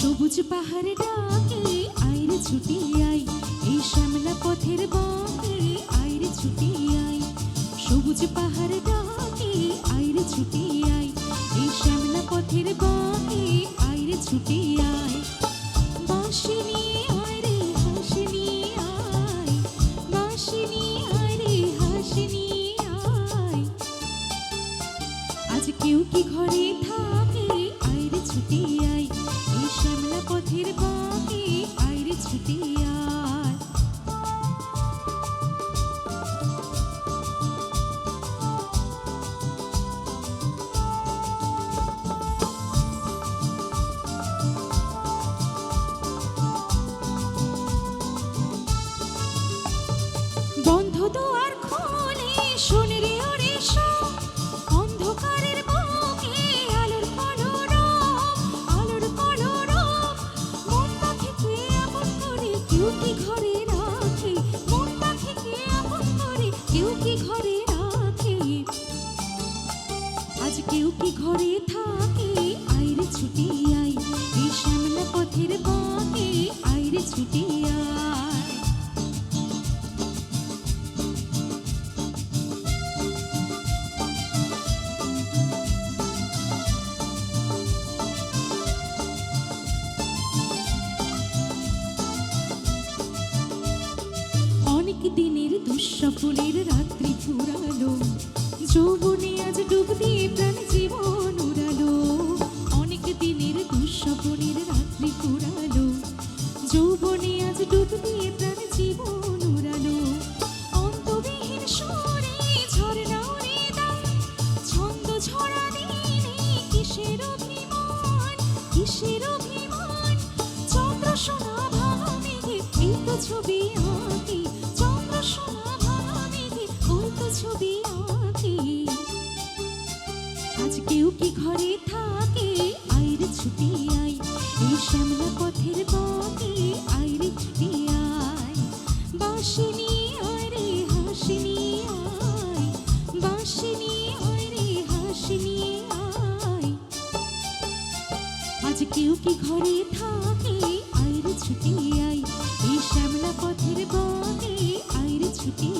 সবুজ পাহাড়ে ডাকে আইরে ছুটে আই, এই শ্যামলা পথের বাঁকে আইরে ছুটে আই। সবুজ পাহাড়ে ডাকে আইরে ছুটে আই, এই শ্যামলা পথের বাঁকে আইরে ছুটে আই। বাঁশি নিয়ে আয় রে হাসি নিয়ে আয়, বাঁশি নিয়ে আয় রে হাসি নিয়ে আয়। আজ কেউ কি ঘরে থাকে আইরে ছুটে আই, এই শ্যামলা পথের বাঁকে আইরে ছুটে আয়। বন্ধ দুয়ার খোলে শোন রে ওরে সব, অন্ধকারের বুকে আলোর কলরব, আলোর কলরব। মনটা থেকে আপন করে কেউ কি ঘরে রাখে, মনটা থেকে আপন করে কেউ কি ঘরে রাখে। আজ কেউ কি ঘরে থাকে আইরে ছুটে আই, এই শ্যামলা পথের বাঁকে আইরে ছুটে আয়। অনেক দিনের দুঃস্বপ্নের রাত্রি ফুরালো, যৌবনে আজ ডুব দিয়ে প্রাণ জীবন উড়ালো। অনেক দিনের দুঃস্বপ্নের রাত্রি ফুরালো, যৌবনে আজ ডুব দিয়ে প্রাণ জীবন উড়ালো। অন্তবিহীন সুরে ঝরনা উড়ে দাও, ছন্দ ঝরা দিনে কিসের অভিমান, কিসের অভিমান। চন্দ্র সোনা ভাঙা মেঘে এই তো ছবি আঁকি, চন্দ্র সোনা ভাঙা মেঘে ওই তো ছবি আঁকি। আজ কেউ কি ঘরে থাকে আইরে ছুটে আই, এই শ্যামলা পথের বাঁকে আইরে ছুটে আয়। বাঁশি নিয়ে আয় রে হাসি নিয়ে আয়, বাঁশি নিয়ে আয় রে হাসি নিয়ে আয়। আজ কেউ কি ঘরে থাকে আইরে ছুটে আই, এই শ্যামলা পথের বাঁকে আইরে ছুটে